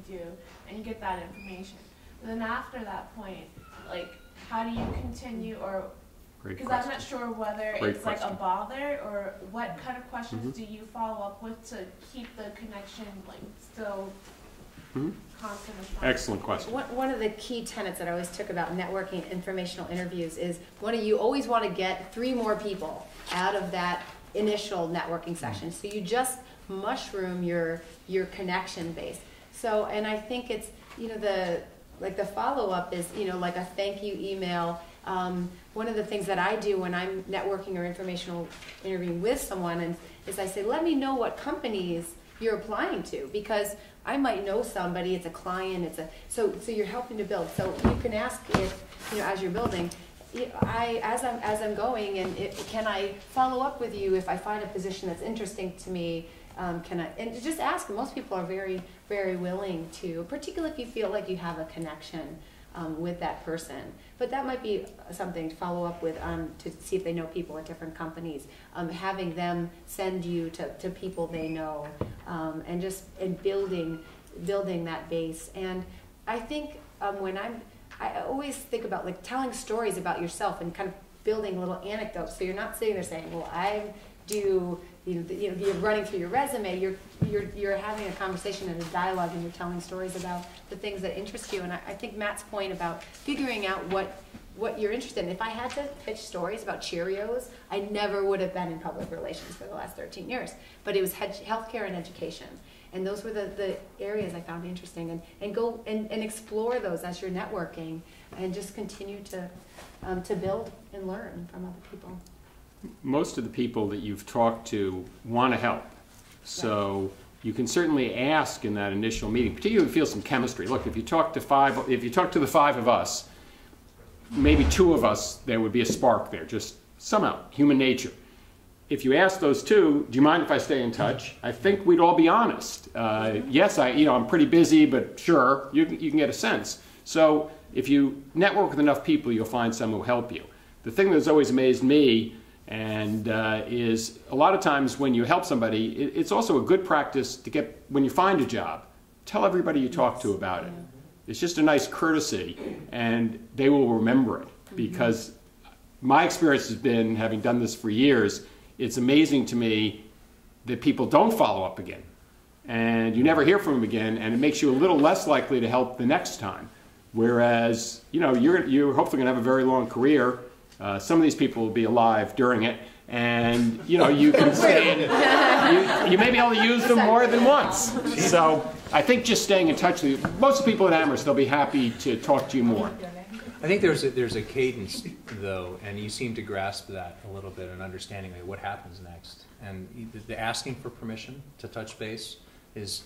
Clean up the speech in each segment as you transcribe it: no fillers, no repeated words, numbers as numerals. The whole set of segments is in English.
do, and you get that information. But then after that point, like, how do you continue, or because I'm not sure whether it's like a bother, or what kind of questions do you follow up with to keep the connection like still constant and strong? Excellent question. One of the key tenets that I always took about networking informational interviews is you always want to get 3 more people out of that initial networking session. So you just mushroom your connection base. So, and I think it's, the follow-up is, like a thank you email. One of the things that I do when I'm networking or informational interviewing with someone is I say, let me know what companies you're applying to, because I might know somebody, it's a client, so you're helping to build. So you can ask if, as you're building, as I'm going, and can I follow up with you if I find a position that's interesting to me? Can I, and just ask. Most people are very, very willing to, particularly if you feel like you have a connection with that person. But that might be something to follow up with to see if they know people at different companies. Having them send you to people they know, and building that base. And I think I always think about like telling stories about yourself and kind of building little anecdotes. So you're not sitting there saying, well, you're running through your resume. You're having a conversation and a dialogue, and you're telling stories about the things that interest you. And I think Matt's point about figuring out what you're interested in. If I had to pitch stories about Cheerios, I never would have been in public relations for the last 13 years. But it was healthcare and education. And those were the areas I found interesting. And go and explore those as you're networking, and just continue to build and learn from other people. Most of the people that you've talked to want to help. So you can certainly ask in that initial meeting, particularly if you feel some chemistry. Look, if you talk to the 5 of us, maybe 2 of us, there would be a spark there, just somehow, human nature. If you ask those 2, do you mind if I stay in touch? I think we'd all be honest. Yes, I'm pretty busy, but sure, you can get a sense. So if you network with enough people, you'll find someone who will help you. The thing that's always amazed me is a lot of times when you help somebody, it's also a good practice to get, when you find a job, tell everybody you talk to about it. It's just a nice courtesy, and they will remember it. Because my experience has been, having done this for years, it's amazing to me that people don't follow up again. And you never hear from them again, and it makes you a little less likely to help the next time. Whereas, you're hopefully going to have a very long career. Some of these people will be alive during it, and you can stay. You may be able to use them more than once. So I think just staying in touch with you. Most people at Amherst, they'll be happy to talk to you more. I think there's a cadence though, and you seem to grasp that a little bit, and understanding what happens next. And the asking for permission to touch base is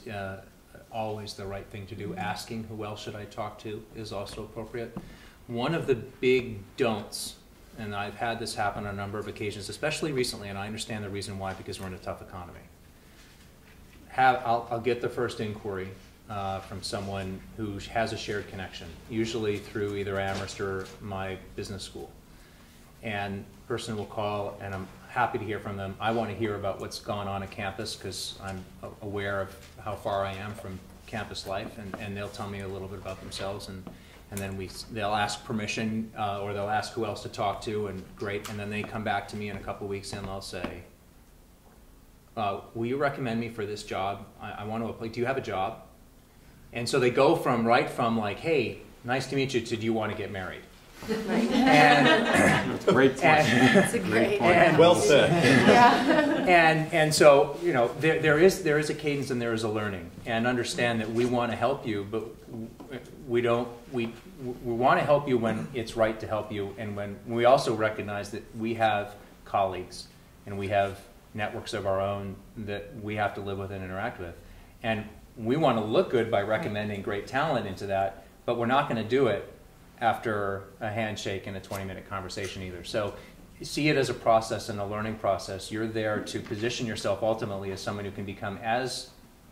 always the right thing to do. Asking who else should I talk to is also appropriate. One of the big don'ts, and I've had this happen on a number of occasions, especially recently, and I understand the reason why, because we're in a tough economy. I'll get the first inquiry from someone who has a shared connection, usually through either Amherst or my business school. And the person will call, and I'm happy to hear from them. I want to hear about what's going on at campus, because I'm aware of how far I am from campus life, and they'll tell me a little bit about themselves, and then they'll ask permission, or they'll ask who else to talk to, and great, and then they come back to me in a couple weeks and they'll say, will you recommend me for this job? I want to apply. Do you have a job? And so they go from like, hey, nice to meet you, to do you want to get married? That's a great point. That's a great point. Well said. Yeah. And so there is a cadence, and there is a learning, and understand that we want to help you, but we want to help you when it's right to help you, and when we also recognize that we have colleagues and we have networks of our own that we have to live with and interact with, and we want to look good by recommending great talent into that, but we're not going to do it after a handshake and a 20-minute conversation either. So see it as a process and a learning process. You're there to position yourself ultimately as someone who can become as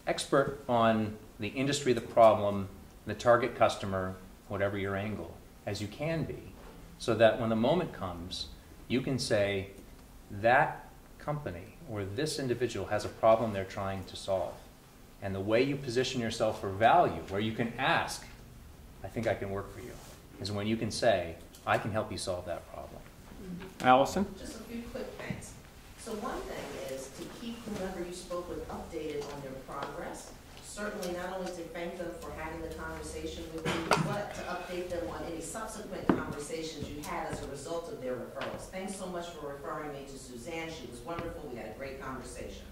expert on the industry, the problem, the target customer, whatever your angle, as you can be, so that when the moment comes, you can say, that company or this individual has a problem they're trying to solve. And the way you position yourself for value, where you can ask, I think I can work for you, is when you can say, I can help you solve that problem. Allison? Just a few quick things. So one thing is to keep whomever you spoke with updated on their progress. Certainly not only to thank them for having the conversation with you, but to update them on any subsequent conversations you had as a result of their referrals. Thanks so much for referring me to Suzanne. She was wonderful. We had a great conversation.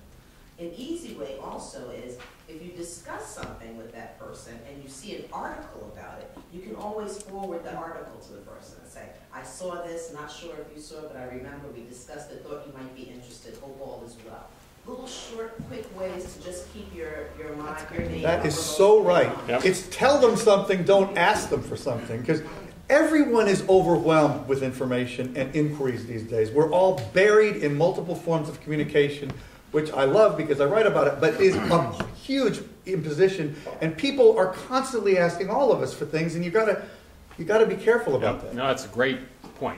An easy way also is if you discuss something with that person and you see an article about it, you can always forward the article to the person and say, I saw this, not sure if you saw it, but I remember we discussed it, thought you might be interested, hope all is well. Little short, quick ways to just keep your mind, your name. That is so right. Yep. It's tell them something, don't ask them for something. Because everyone is overwhelmed with information and inquiries these days. We're all buried in multiple forms of communication, which I love because I write about it, but is a huge imposition, and people are constantly asking all of us for things, and you gotta be careful about that. No, that's a great point.